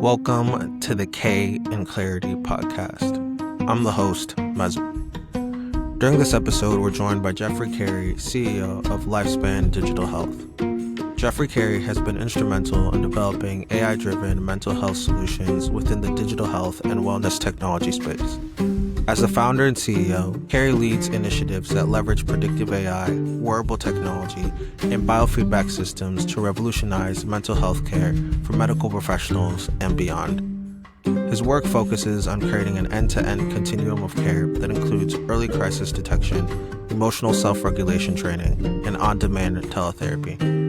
Welcome to the K in Clarity podcast. I'm the host, Mezue. During this episode, we're joined by Jeffrey Cary, CEO of Lifespan Digital Health. Jeffrey Cary has been instrumental in developing AI-driven mental health solutions within the digital health and wellness technology space. As the founder and CEO, Kerry leads initiatives that leverage predictive AI, wearable technology, and biofeedback systems to revolutionize mental health care for medical professionals and beyond. His work focuses on creating an end-to-end continuum of care that includes early crisis detection, emotional self-regulation training, and on-demand teletherapy.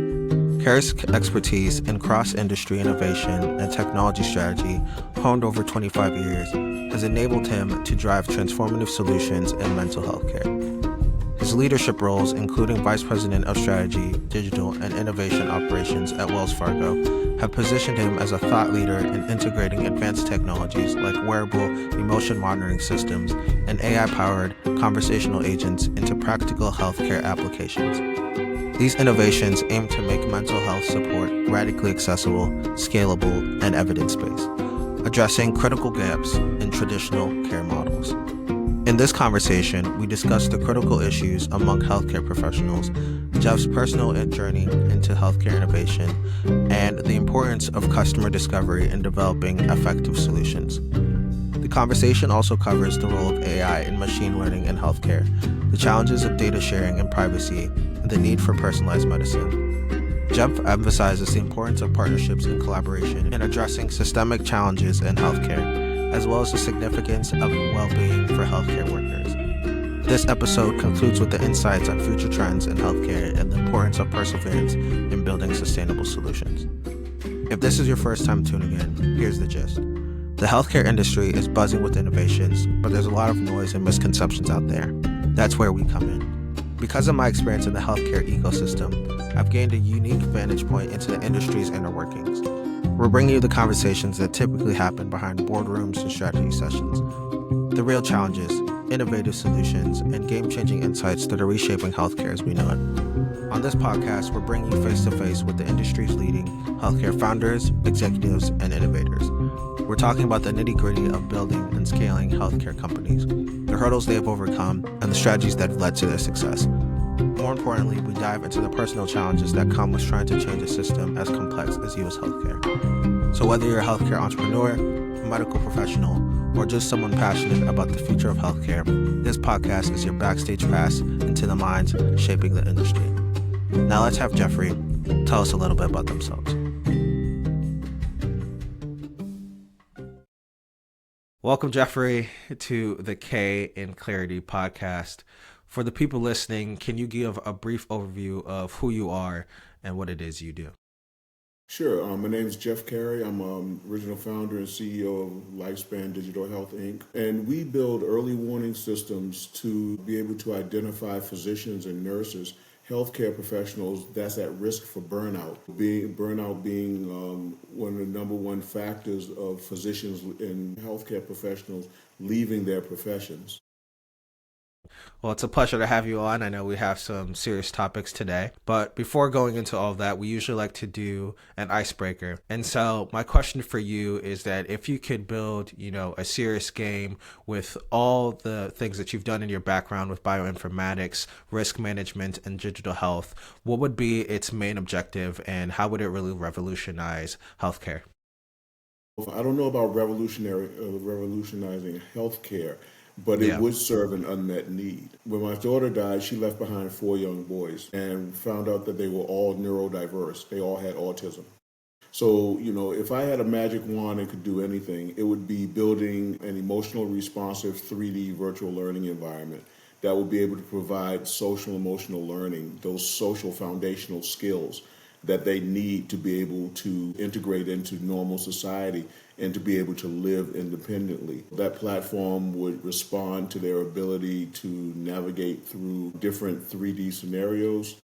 Kerry's expertise in cross-industry innovation and technology strategy, honed over 25 years, has enabled him to drive transformative solutions in mental health care. His leadership roles, including Vice President of Strategy, Digital, and Innovation Operations at Wells Fargo, have positioned him as a thought leader in integrating advanced technologies like wearable emotion monitoring systems and AI-powered conversational agents into practical healthcare applications. These innovations aim to make mental health support radically accessible, scalable, and evidence-based, addressing critical gaps in traditional care models. In this conversation, we discuss the critical issues among healthcare professionals, Jeff's personal journey into healthcare innovation, and the importance of customer discovery in developing effective solutions. The conversation also covers the role of AI in machine learning in healthcare, the challenges of data sharing and privacy, and the need for personalized medicine. Jeff emphasizes the importance of partnerships and collaboration in addressing systemic challenges in healthcare, as well as the significance of well-being for healthcare workers. This episode concludes with the insights on future trends in healthcare and the importance of perseverance in building sustainable solutions. If this is your first time tuning in, here's the gist. The healthcare industry is buzzing with innovations, but there's a lot of noise and misconceptions out there. That's where we come in. Because of my experience in the healthcare ecosystem, I've gained a unique vantage point into the industry's inner workings. We're bringing you the conversations that typically happen behind boardrooms and strategy sessions, the real challenges, innovative solutions, and game-changing insights that are reshaping healthcare as we know it. On this podcast, we're bringing you face-to-face with the industry's leading healthcare founders, executives, and innovators. We're talking about the nitty-gritty of building and scaling healthcare companies, the hurdles they have overcome, and the strategies that have led to their success. More importantly, we dive into the personal challenges that come with trying to change a system as complex as U.S. healthcare. So whether you're a healthcare entrepreneur, a medical professional, or just someone passionate about the future of healthcare, this podcast is your backstage pass into the minds shaping the industry. Now let's have Jeffrey tell us a little bit about themselves. Welcome, Jeffrey, to the K in Clarity podcast. For the people listening, can you give a brief overview of who you are and what it is you do? Sure. My name is Jeff Cary. I'm original founder and CEO of Lifespan Digital Health, Inc. And we build early warning systems to be able to identify physicians and nurses, healthcare professionals that's at risk for burnout. Burnout being one of the number one factors of physicians and healthcare professionals leaving their professions. Well, it's a pleasure to have you on. I know we have some serious topics today, but before going into all of that, we usually like to do an icebreaker. And so my question for you is that if you could build, a serious game with all the things that you've done in your background with bioinformatics, risk management, and digital health, what would be its main objective and how would it really revolutionize healthcare? I don't know about revolutionizing healthcare, but it would serve an unmet need. When my daughter died, she left behind 4 young boys and found out that they were all neurodiverse. They all had autism. So, if I had a magic wand and could do anything, it would be building an emotional responsive 3D virtual learning environment that would be able to provide social emotional learning, those social foundational skills that they need to be able to integrate into normal society and to be able to live independently. That platform would respond to their ability to navigate through different 3D scenarios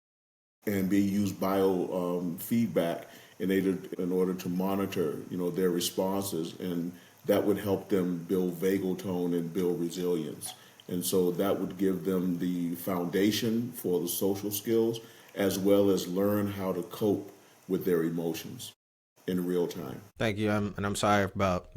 and be used biofeedback in order to monitor, their responses, and that would help them build vagal tone and build resilience. And so that would give them the foundation for the social skills as well as learn how to cope with their emotions. in real time. Thank you. And I'm sorry about,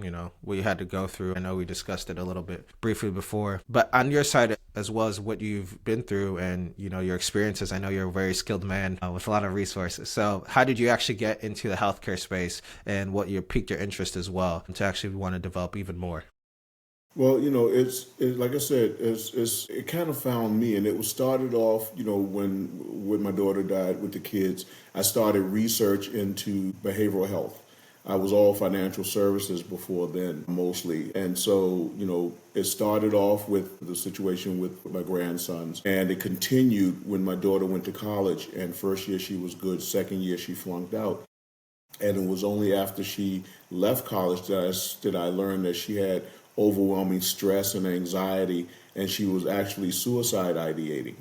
what you had to go through. I know we discussed it a little bit briefly before, but on your side, as well as what you've been through and, your experiences, I know you're a very skilled man with a lot of resources. So how did you actually get into the healthcare space, and what piqued your interest as well to actually want to develop even more? Well, like I said, it kind of found me, and it was started off, when my daughter died with the kids. I started research into behavioral health. I was all financial services before then, mostly, and so it started off with the situation with my grandsons, and it continued when my daughter went to college. And first year she was good, second year she flunked out. And it was only after she left college that I learned that she had overwhelming stress and anxiety, and she was actually suicide ideating.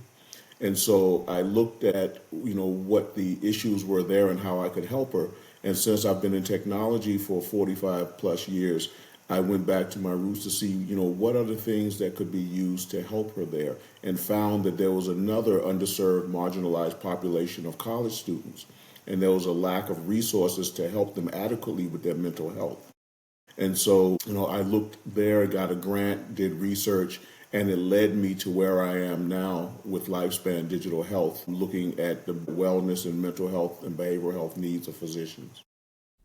And so I looked at, what the issues were there and how I could help her. And since I've been in technology for 45 plus years, I went back to my roots to see, what are the things that could be used to help her there, and found that there was another underserved, marginalized population of college students. And there was a lack of resources to help them adequately with their mental health. And so, I looked there, got a grant, did research, and it led me to where I am now with Lifespan Digital Health, looking at the wellness and mental health and behavioral health needs of physicians.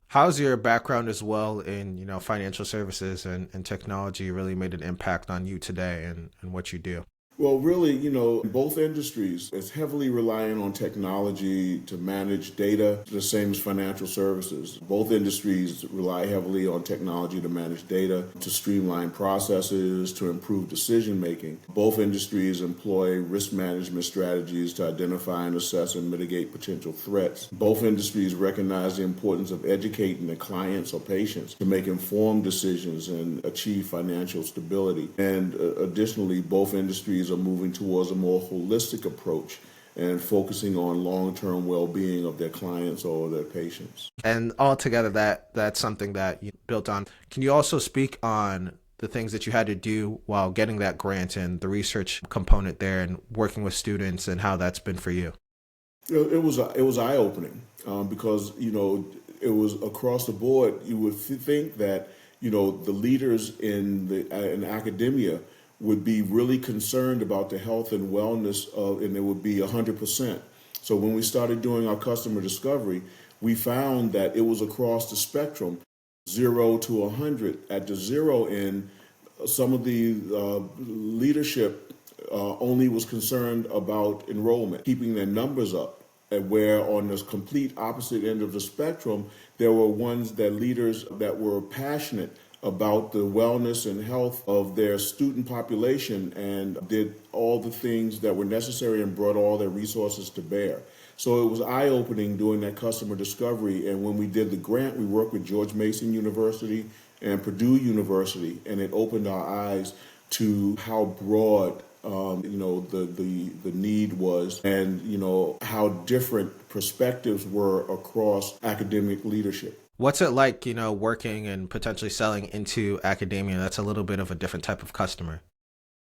How's your background as well in, financial services and technology really made an impact on you today and what you do? Well, really, both industries is heavily relying on technology to manage data, the same as financial services. Both industries rely heavily on technology to manage data, to streamline processes, to improve decision making. Both industries employ risk management strategies to identify and assess and mitigate potential threats. Both industries recognize the importance of educating their clients or patients to make informed decisions and achieve financial stability. And additionally, both industries are moving towards a more holistic approach and focusing on long-term well-being of their clients or their patients. And altogether, that's something that you built on. Can you also speak on the things that you had to do while getting that grant and the research component there and working with students, and how that's been for you? It was eye-opening because it was across the board. You would think that the leaders in academia would be really concerned about the health and wellness and it would be 100%. So when we started doing our customer discovery, we found that it was across the spectrum, 0 to 100. At the 0 end, some of the leadership only was concerned about enrollment, keeping their numbers up. And where on this complete opposite end of the spectrum, there were leaders that were passionate about the wellness and health of their student population and did all the things that were necessary and brought all their resources to bear. So it was eye-opening doing that customer discovery. And when we did the grant, we worked with George Mason University and Purdue University, and it opened our eyes to how broad the need was, and how different perspectives were across academic leadership. What's it like, working and potentially selling into academia? That's a little bit of a different type of customer.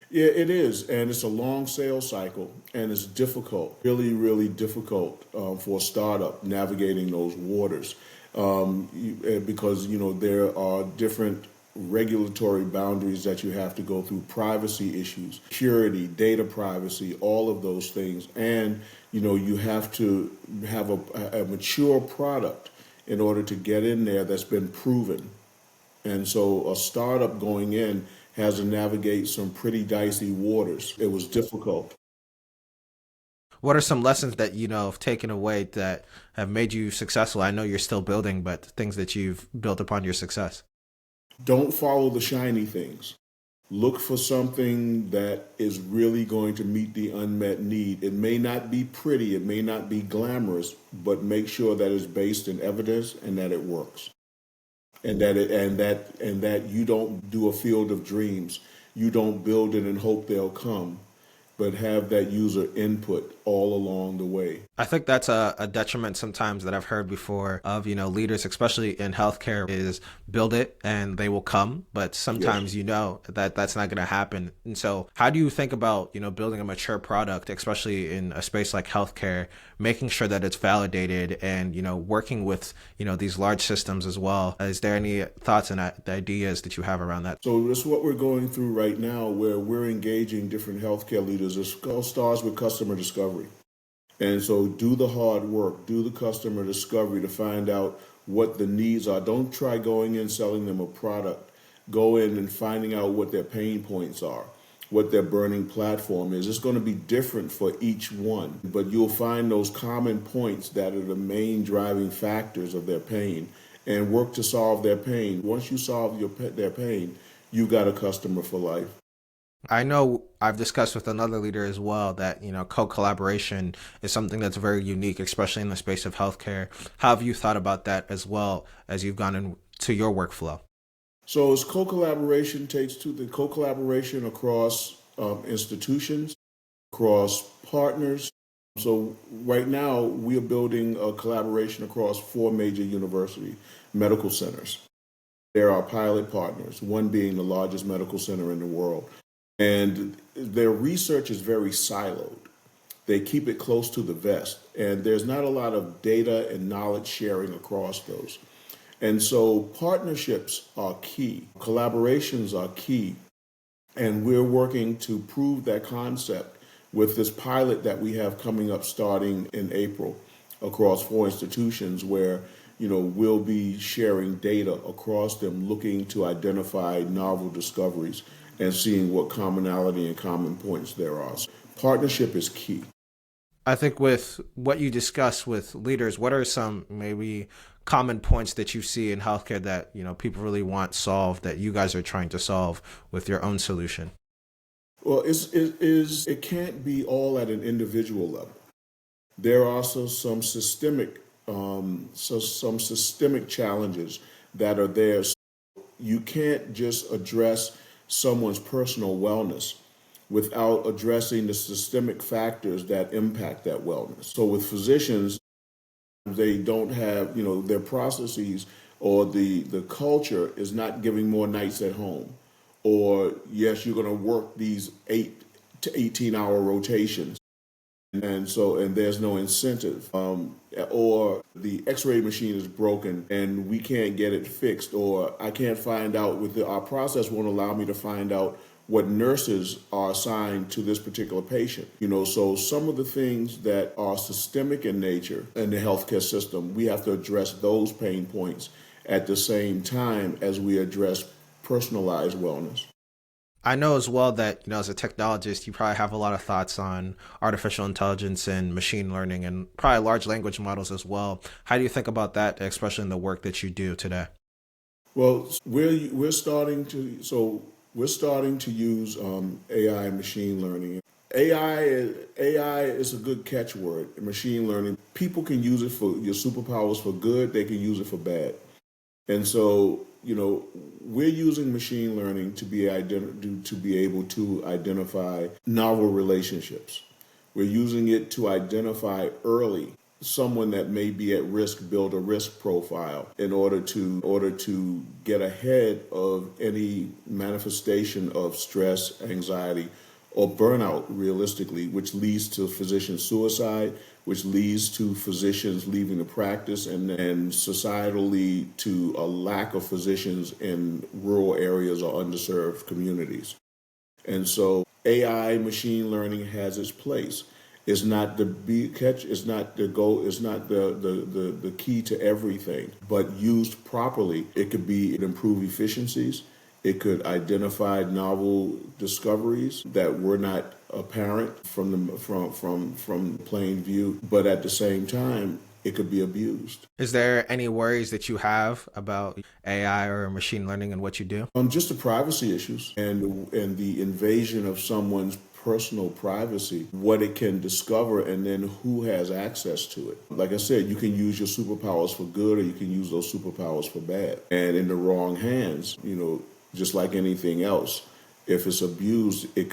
Yeah, it is. And it's a long sales cycle, and it's difficult, really, really difficult for a startup navigating those waters because, there are different regulatory boundaries that you have to go through, privacy issues, security, data privacy, all of those things. And, you have to have a mature product in order to get in there that's been proven. And so a startup going in has to navigate some pretty dicey waters. It was difficult. What are some lessons that have taken away that have made you successful? I know you're still building, but things that you've built upon your success. Don't follow the shiny things. Look for something that is really going to meet the unmet need. It may not be pretty, it may not be glamorous, but make sure that it's based in evidence and that it works. And that you don't do a field of dreams. You don't build it and hope they'll come. but have that user input all along the way. I think that's a detriment sometimes that I've heard before of, leaders, especially in healthcare, is build it and they will come. But Yes. sometimes that that's not going to happen. And so how do you think about, building a mature product, especially in a space like healthcare, making sure that it's validated and, working with, these large systems as well? Is there any thoughts and ideas that you have around that? So this is what we're going through right now, where we're engaging different healthcare leaders. It all starts with customer discovery. And so do the hard work, do the customer discovery to find out what the needs are. Don't try going in selling them a product. Go in and finding out what their pain points are, what their burning platform is. It's going to be different for each one, but you'll find those common points that are the main driving factors of their pain and work to solve their pain. Once you solve their pain, you got a customer for life. I know I've discussed with another leader as well that, co-collaboration is something that's very unique, especially in the space of healthcare. How have you thought about that as well as you've gone into your workflow? So as co-collaboration takes to the co-collaboration across institutions, across partners. So right now we are building a collaboration across 4 major university medical centers. They're our pilot partners, one being the largest medical center in the world. And their research is very siloed. They keep it close to the vest, and there's not a lot of data and knowledge sharing across those. And so partnerships are key, collaborations are key, and we're working to prove that concept with this pilot that we have coming up starting in April across 4 institutions where we'll be sharing data across them, looking to identify novel discoveries and seeing what commonality and common points there are. So partnership is key. I think with what you discuss with leaders, what are some maybe common points that you see in healthcare that, people really want solved that you guys are trying to solve with your own solution? Well, it can't be all at an individual level. There are also some systemic challenges that are there. So you can't just address someone's personal wellness without addressing the systemic factors that impact that wellness. So with physicians, they don't have, their processes or the culture is not giving more nights at home. Or yes, you're going to work these 8 to 18-hour rotations. And there's no incentive. Or the x-ray machine is broken and we can't get it fixed, or I can't find out our process won't allow me to find out what nurses are assigned to this particular patient. So some of the things that are systemic in nature in the healthcare system, we have to address those pain points at the same time as we address personalized wellness. I know as well that, as a technologist, you probably have a lot of thoughts on artificial intelligence and machine learning and probably large language models as well. How do you think about that, especially in the work that you do today? Well, we're starting to use AI and machine learning. AI is a good catchword. Machine learning, people can use it for your superpowers for good. They can use it for bad. And so, we're using machine learning to be able to identify novel relationships. We're using it to identify early someone that may be at risk, build a risk profile in order to get ahead of any manifestation of stress, anxiety, or burnout realistically, which leads to physician suicide, which leads to physicians leaving the practice and societally to a lack of physicians in rural areas or underserved communities. And so AI machine learning has its place. It's not the catch, it's not the goal, it's not the key to everything, but used properly, it could improve efficiencies. It could identify novel discoveries that were not apparent from plain view, but at the same time, it could be abused. Is there any worries that you have about AI or machine learning and what you do? Just the privacy issues and the invasion of someone's personal privacy, what it can discover, and then who has access to it. Like I said, you can use your superpowers for good, or you can use those superpowers for bad. And in the wrong hands, just like anything else, If it's abused, it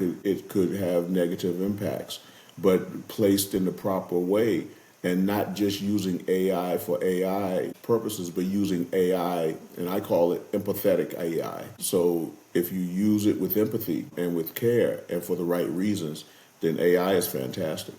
could have negative impacts. But placed in the proper way, and not just using AI for AI purposes, but using AI, and I call it empathetic AI. So if you use it with empathy and with care and for the right reasons, then AI is fantastic.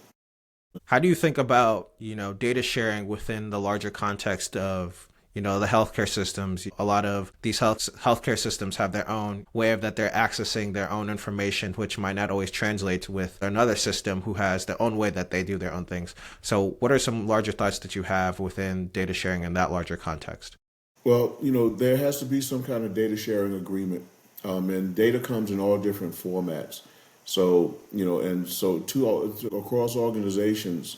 How do you think about, data sharing within the larger context of, the healthcare systems? A lot of these healthcare systems have their own way of that they're accessing their own information, which might not always translate with another system who has their own way that they do their own things. So what are some larger thoughts that you have within data sharing in that larger context? Well, there has to be some kind of data sharing agreement, and data comes in all different formats. So, and so across organizations,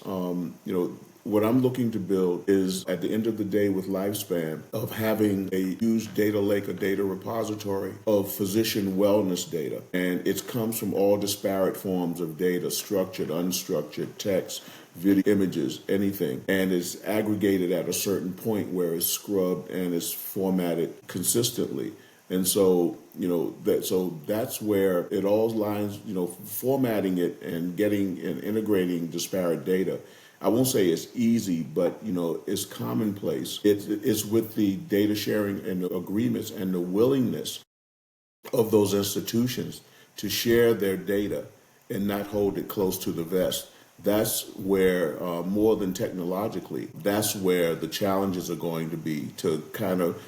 what I'm looking to build is at the end of the day with lifespan of having a huge data lake, a data repository of physician wellness data. And it comes from all disparate forms of data, structured, unstructured, text, video, images, anything. And it's aggregated at a certain point where it's scrubbed and it's formatted consistently. And so, that's where it all lines, formatting it and getting and integrating disparate data. I won't say it's easy, but, it's commonplace. It's with the data sharing and the agreements and the willingness of those institutions to share their data and not hold it close to the vest. That's where, more than technologically, that's where the challenges are going to be to kind of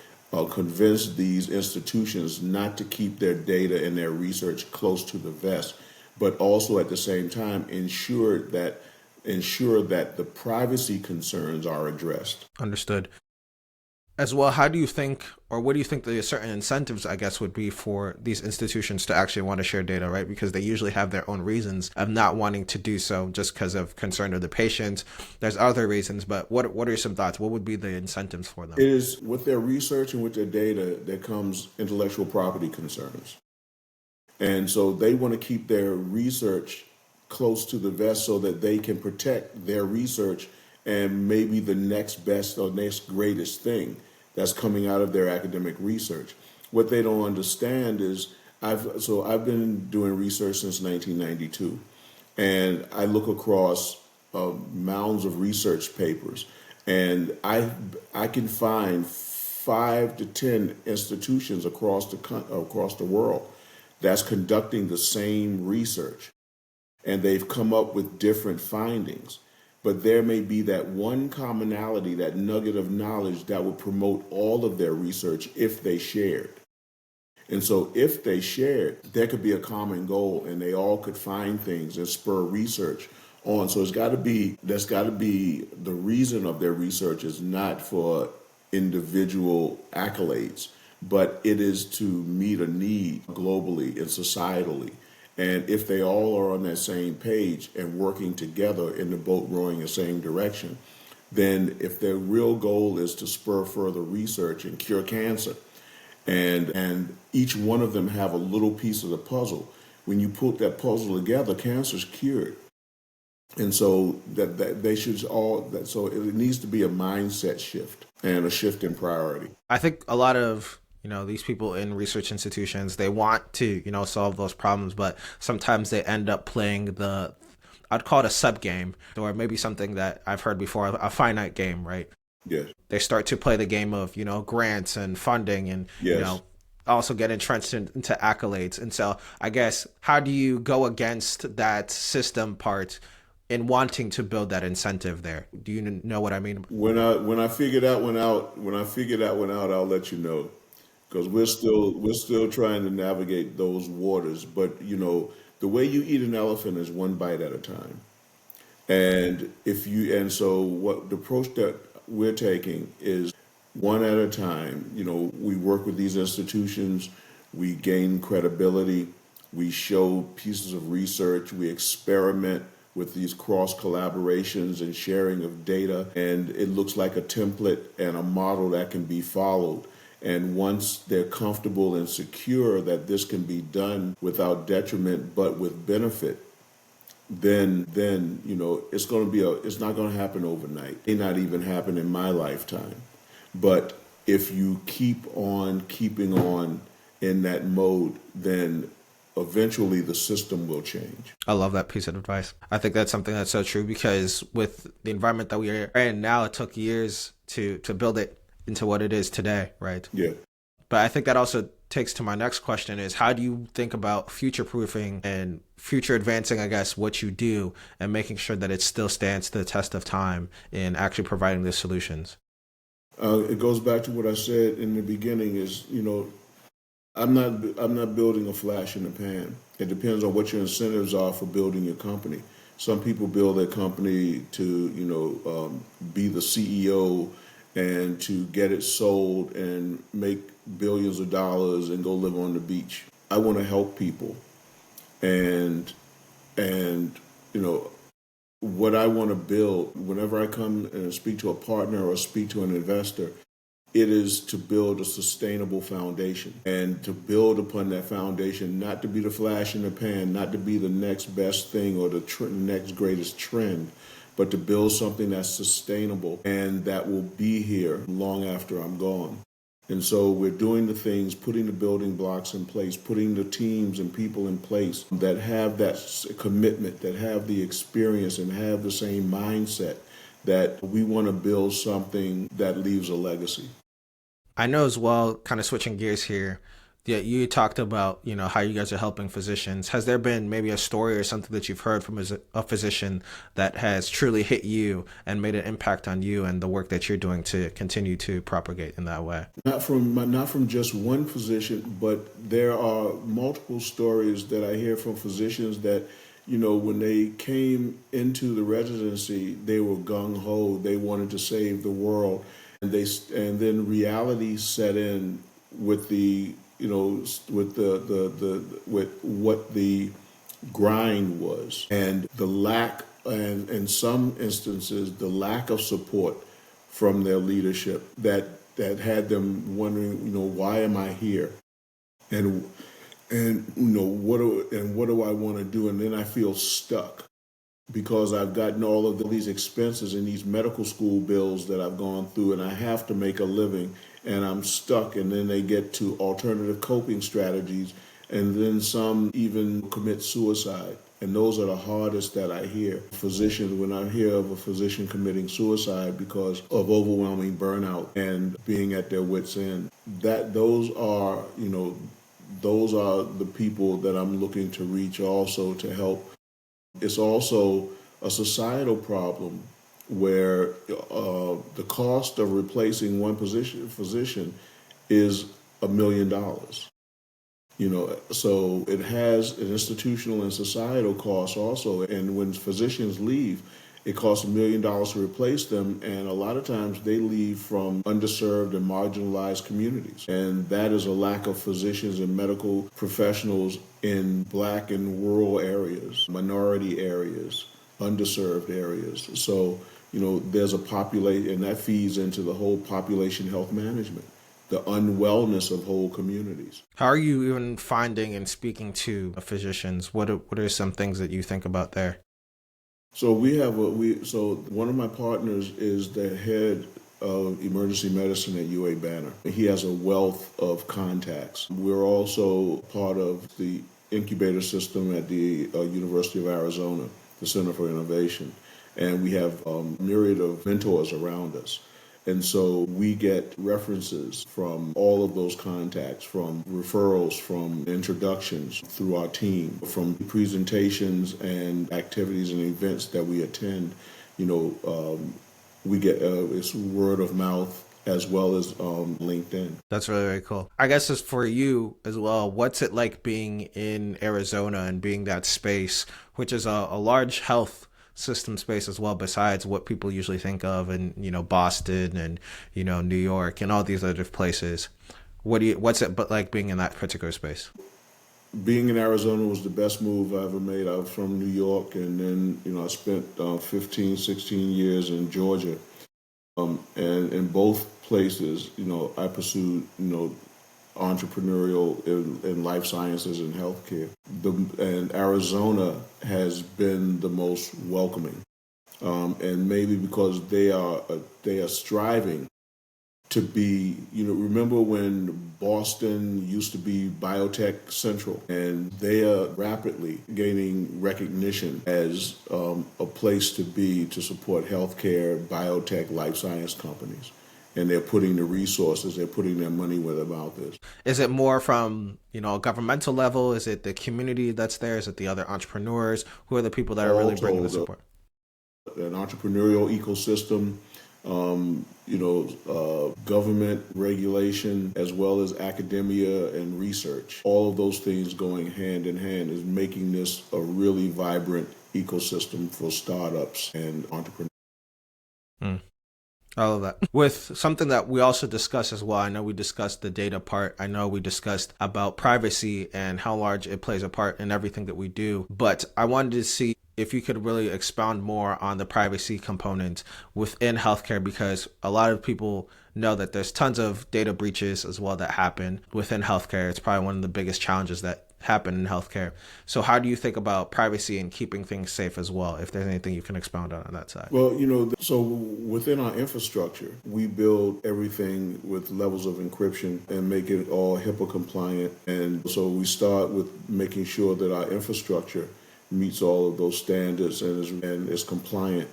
convince these institutions not to keep their data and their research close to the vest, but also at the same time ensure that the privacy concerns are addressed. Understood. As well, how do you think, or what do you think the certain incentives, I guess, would be for these institutions to actually want to share data, right? Because they usually have their own reasons of not wanting to do so just because of concern of the patient. There's other reasons, but what are some thoughts? What would be the incentives for them? It is with their research and with their data that comes intellectual property concerns. And so they want to keep their research close to the vest so that they can protect their research and maybe the next best or next greatest thing that's coming out of their academic research. What they don't understand is I've been doing research since 1992, and I look across mounds of research papers, and I can find 5 to 10 institutions across the world that's conducting the same research, and they've come up with different findings. But there may be that one commonality, that nugget of knowledge that would promote all of their research if they shared. And so if they shared, there could be a common goal and they all could find things and spur research on. So that's got to be the reason of their research is not for individual accolades, but it is to meet a need globally and societally. And if they all are on that same page and working together in the boat rowing the same direction, then if their real goal is to spur further research and cure cancer, and each one of them have a little piece of the puzzle, when you put that puzzle together, cancer's cured. And so that they should so it needs to be a mindset shift and a shift in priority. I think a lot of these people in research institutions, they want to, solve those problems, but sometimes they end up playing I'd call it a sub game, or maybe something that I've heard before, a finite game, right? Yes. They start to play the game of, grants and funding and, Yes. Also get entrenched into accolades. And so I guess, how do you go against that system part in wanting to build that incentive there? Do you know what I mean? When I figure that one out, I'll let you know. Because we're still trying to navigate those waters. But the way you eat an elephant is one bite at a time. So what the approach that we're taking is one at a time. We work with these institutions, we gain credibility, we show pieces of research, we experiment with these cross collaborations and sharing of data, and it looks like a template and a model that can be followed. And once they're comfortable and secure that this can be done without detriment but with benefit, then it's not going to happen overnight. It may not even happen in my lifetime. But if you keep on keeping on in that mode, then eventually the system will change. I love that piece of advice. I think that's something that's so true, because with the environment that we are in now, it took years to build it into what it is today, right? Yeah. But I think that also takes to my next question is, how do you think about future proofing and future advancing, I guess, what you do and making sure that it still stands the test of time in actually providing the solutions? It goes back to what I said in the beginning is, I'm not building a flash in the pan. It depends on what your incentives are for building your company. Some people build their company to, be the CEO and to get it sold and make billions of dollars and go live on the beach. I want to help people, and what I want to build. Whenever I come and speak to a partner or speak to an investor, it is to build a sustainable foundation, and to build upon that foundation, not to be the flash in the pan, not to be the next best thing or the next greatest trend, but to build something that's sustainable and that will be here long after I'm gone. And so we're doing the things, putting the building blocks in place, putting the teams and people in place that have that commitment, that have the experience and have the same mindset, that we want to build something that leaves a legacy. I know as well, kind of switching gears here, that you talked about, how you guys are helping physicians. Has there been maybe a story or something that you've heard from a physician that has truly hit you and made an impact on you and the work that you're doing to continue to propagate in that way? Not from just one physician, but there are multiple stories that I hear from physicians that, when they came into the residency, they were gung-ho, they wanted to save the world. And then reality set in with with what the grind was, and the lack, and in some instances the lack of support from their leadership that had them wondering, why am I here, and what do I want to do, and then I feel stuck because I've gotten all of these expenses and these medical school bills that I've gone through, and I have to make a living, and I'm stuck. And then they get to alternative coping strategies, and then some even commit suicide. And those are the hardest that I hear. Physicians, when I hear of a physician committing suicide because of overwhelming burnout and being at their wits' end, those are the people that I'm looking to reach also to help. It's also a societal problem where the cost of replacing one physician is $1 million. So it has an institutional and societal cost also. And when physicians leave, it costs $1 million to replace them. And a lot of times they leave from underserved and marginalized communities. And that is a lack of physicians and medical professionals in Black and rural areas, minority areas, underserved areas. So, there's a population, and that feeds into the whole population health management, the unwellness of whole communities. How are you even finding and speaking to physicians? What are some things that you think about there? So one of my partners is the head of emergency medicine at UA Banner. He has a wealth of contacts. We're also part of the incubator system at the University of Arizona, the Center for Innovation. And we have a myriad of mentors around us. And so we get references from all of those contacts, from referrals, from introductions through our team, from presentations and activities and events that we attend. We get it's word of mouth as well as LinkedIn. That's really, really cool. I guess as for you as well, what's it like being in Arizona and being that space, which is a large health system space as well, besides what people usually think of in, Boston and, New York and all these other places? What's it but like being in that particular space? Being in Arizona was the best move I ever made. I was from New York, and then, I spent 15, 16 years in Georgia. And in both places, I pursued, entrepreneurial in life sciences and healthcare. And Arizona has been the most welcoming, and maybe because they are striving to be, remember when Boston used to be biotech central, and they are rapidly gaining recognition as a place to be to support healthcare, biotech, life science companies. And they're putting the resources, they're putting their money where their mouth is. Is it more from, a governmental level? Is it the community that's there? Is it the other entrepreneurs? Who are the people that are really bringing the support? An entrepreneurial ecosystem, government regulation, as well as academia and research. All of those things going hand in hand is making this a really vibrant ecosystem for startups and entrepreneurs. All of that. With something that we also discussed as well, I know we discussed the data part. I know we discussed about privacy and how large it plays a part in everything that we do. But I wanted to see if you could really expound more on the privacy component within healthcare, because a lot of people know that there's tons of data breaches as well that happen within healthcare. It's probably one of the biggest challenges that happen in healthcare. So how do you think about privacy and keeping things safe as well, if there's anything you can expound on that side? Well, so within our infrastructure, we build everything with levels of encryption and make it all HIPAA compliant. And so we start with making sure that our infrastructure meets all of those standards and is compliant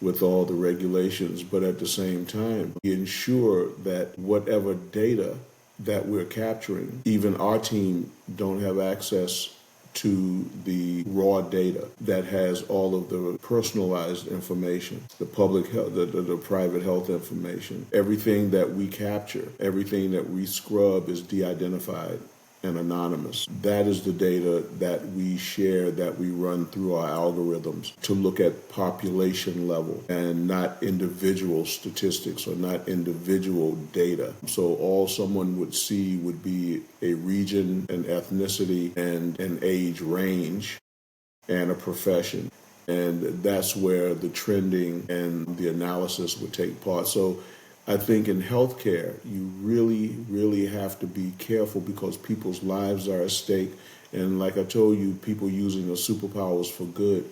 with all the regulations. But at the same time, we ensure that whatever data that we're capturing, even our team don't have access to the raw data that has all of the personalized information, the public health, the private health information. Everything that we capture, everything that we scrub is de-identified and anonymous. That is the data that we share, that we run through our algorithms to look at population level and not individual statistics or not individual data. So all someone would see would be a region, an ethnicity, and an age range, and a profession. And that's where the trending and the analysis would take part. So I think in healthcare, you really, really have to be careful because people's lives are at stake. And like I told you, people using their superpowers for good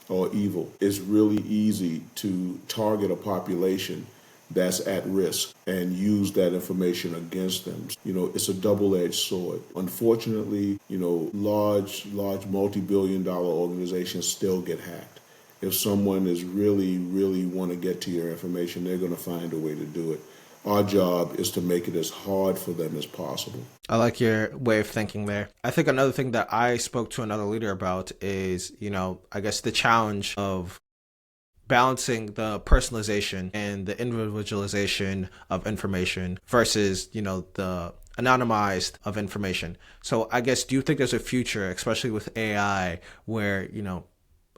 or evil. It's really easy to target a population that's at risk and use that information against them. It's a double-edged sword. Unfortunately, large multi-billion-dollar organizations still get hacked. If someone is really, really want to get to your information, they're going to find a way to do it. Our job is to make it as hard for them as possible. I like your way of thinking there. I think another thing that I spoke to another leader about is, I guess the challenge of balancing the personalization and the individualization of information versus, the anonymized of information. So I guess, do you think there's a future, especially with AI, where,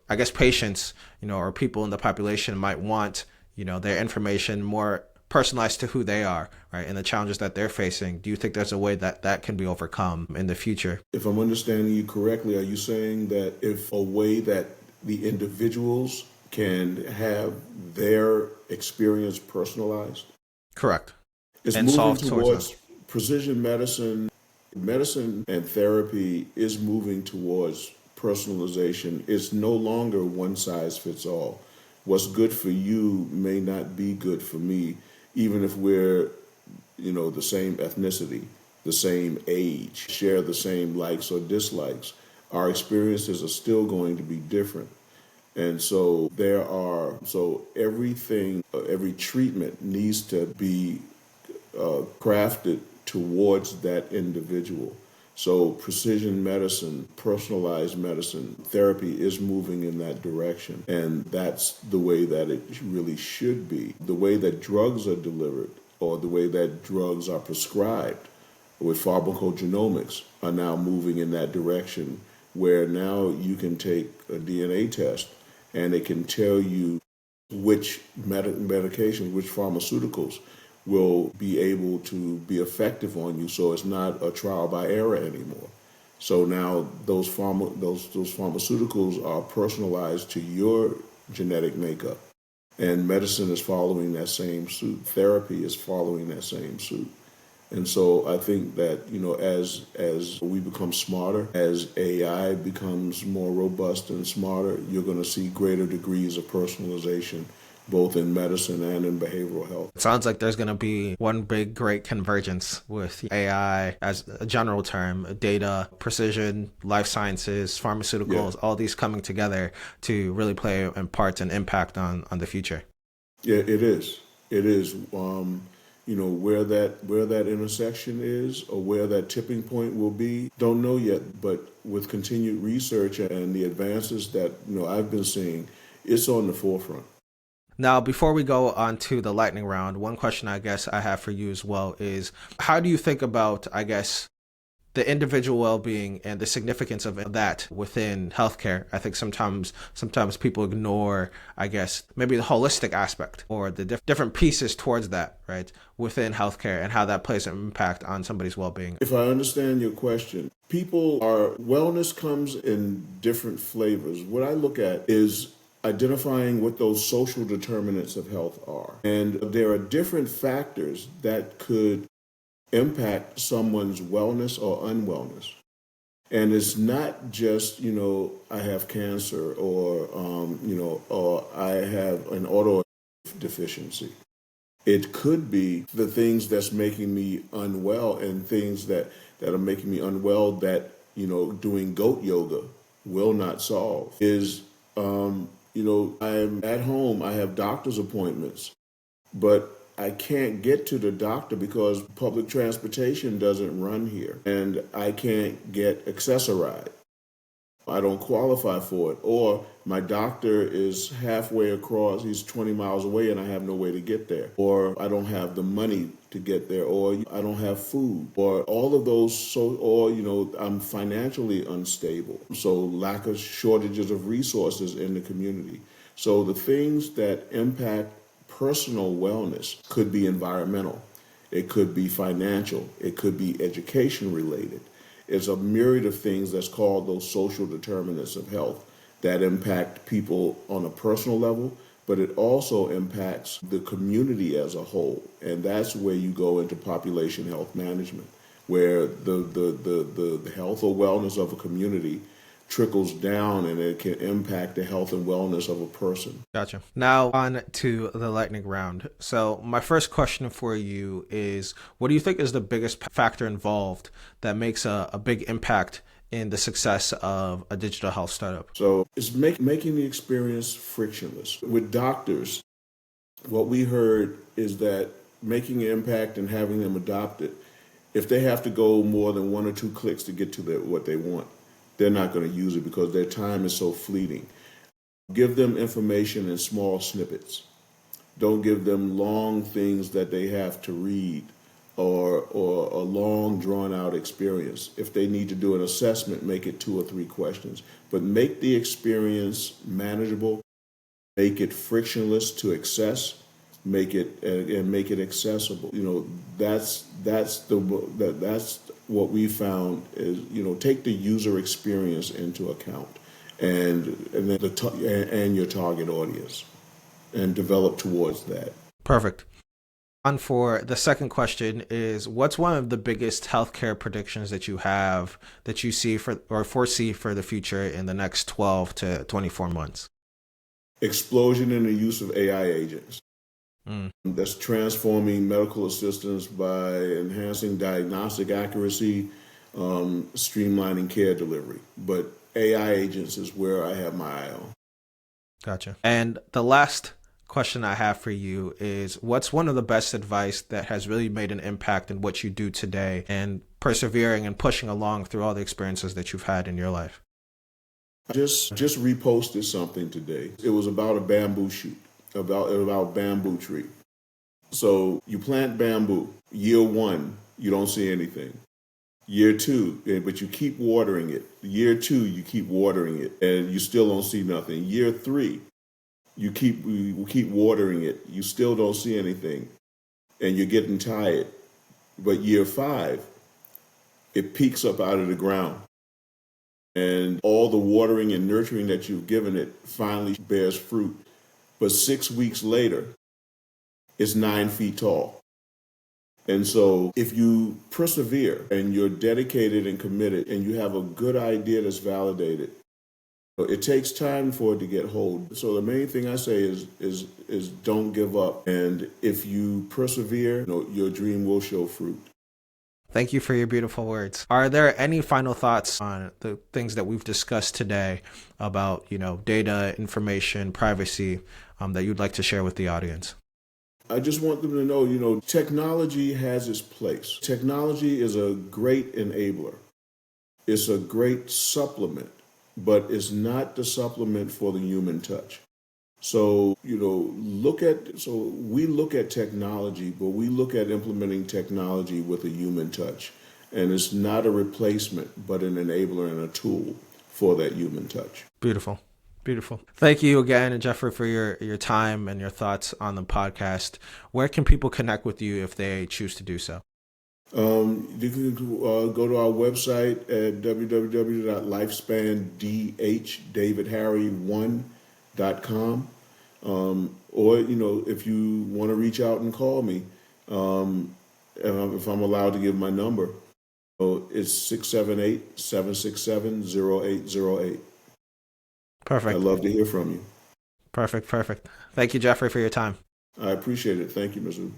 I guess patients, or people in the population might want, their information more personalized to who they are, right? And the challenges that they're facing. Do you think there's a way that can be overcome in the future? If I'm understanding you correctly, are you saying that if a way that the individuals can have their experience personalized? Correct. It's and moving towards precision medicine. Medicine and therapy is moving towards personalization. It's no longer one size fits all. What's good for you may not be good for me, even if we're, the same ethnicity, the same age, share the same likes or dislikes. Our experiences are still going to be different. And so everything, every treatment needs to be crafted towards that individual. So precision medicine, personalized medicine, therapy is moving in that direction. And that's the way that it really should be. The way that drugs are delivered or the way that drugs are prescribed with pharmacogenomics are now moving in that direction, where now you can take a DNA test and it can tell you which medications, which pharmaceuticals will be able to be effective on you, so it's not a trial by error anymore. So now those pharmaceuticals are personalized to your genetic makeup, and medicine is following that same suit. Therapy is following that same suit. And so I think that, as we become smarter, as AI becomes more robust and smarter, you're going to see greater degrees of personalization both in medicine and in behavioral health. It sounds like there's going to be one big, great convergence with AI as a general term, data, precision, life sciences, pharmaceuticals, all these coming together to really play a part and impact on the future. Yeah, it is. It is. Where that intersection is or where that tipping point will be, don't know yet. But with continued research and the advances that I've been seeing, it's on the forefront. Now, before we go on to the lightning round, one question I guess I have for you as well is, how do you think about, I guess, the individual well-being and the significance of that within healthcare? I think sometimes people ignore, I guess, maybe the holistic aspect or the different pieces towards that, right, within healthcare and how that plays an impact on somebody's well-being. If I understand your question, wellness comes in different flavors. What I look at is identifying what those social determinants of health are. And there are different factors that could impact someone's wellness or unwellness. And it's not just, I have cancer or I have an auto deficiency. It could be the things that's making me unwell and things that are making me unwell that, doing goat yoga will not solve. I'm at home, I have doctor's appointments, but I can't get to the doctor because public transportation doesn't run here and I can't get Accessoride. I don't qualify for it. Or my doctor is halfway across, he's 20 miles away and I have no way to get there. Or I don't have the money to get there, or I don't have food, or all of those, I'm financially unstable. So shortages of resources in the community. So the things that impact personal wellness could be environmental, it could be financial, it could be education related. It's a myriad of things that's called those social determinants of health that impact people on a personal level, but it also impacts the community as a whole. And that's where you go into population health management, where the health or wellness of a community trickles down and it can impact the health and wellness of a person. Gotcha. Now on to the lightning round. So my first question for you is, what do you think is the biggest factor involved that makes a big impact in the success of a digital health startup? So it's making the experience frictionless. With doctors, what we heard is that making an impact and having them adopt it, if they have to go more than 1 or 2 clicks to get to what they want, they're not going to use it because their time is so fleeting. Give them information in small snippets. Don't give them long things that they have to read or a long drawn out experience. If they need to do an assessment, make it 2 or 3 questions, but make the experience manageable, make it frictionless to access, make it accessible. That's what we found is, take the user experience into account and then and your target audience and develop towards that. Perfect. On for the second question is, what's one of the biggest healthcare predictions that you have that you see foresee for the future in the next 12 to 24 months? Explosion in the use of AI agents. That's transforming medical assistance by enhancing diagnostic accuracy, streamlining care delivery. But AI agents is where I have my eye on. Gotcha. And the last question I have for you is, what's one of the best advice that has really made an impact in what you do today and persevering and pushing along through all the experiences that you've had in your life? I just reposted something today. It was about a bamboo shoot, about bamboo tree. So you plant bamboo. Year 1, you don't see anything. Year 2, but you keep watering it. Year 2, you keep watering it, and you still don't see nothing. Year 3, you keep watering it. You still don't see anything, and you're getting tired. But year 5, it peaks up out of the ground. And all the watering and nurturing that you've given it finally bears fruit. But 6 weeks later, it's 9 feet tall. And so if you persevere and you're dedicated and committed and you have a good idea that's validated, It takes time for it to get hold. So the main thing I say is don't give up. And if you persevere, your dream will show fruit. Thank you for your beautiful words. Are there any final thoughts on the things that we've discussed today about, data, information, privacy, that you'd like to share with the audience? I just want them to know, technology has its place. Technology is a great enabler. It's a great supplement, but it's not the supplement for the human touch. So, we look at technology, but we look at implementing technology with a human touch. And it's not a replacement, but an enabler and a tool for that human touch. Beautiful. Beautiful. Thank you again, Jeffrey, for your time and your thoughts on the podcast. Where can people connect with you if they choose to do so? You can go to our website at www.lifespanddavidharry1.com. Or, if you want to reach out and call me, if I'm allowed to give my number, it's 678-767-0808. Perfect. I'd love to hear from you. Perfect. Thank you, Jeffrey, for your time. I appreciate it. Thank you, Mezue.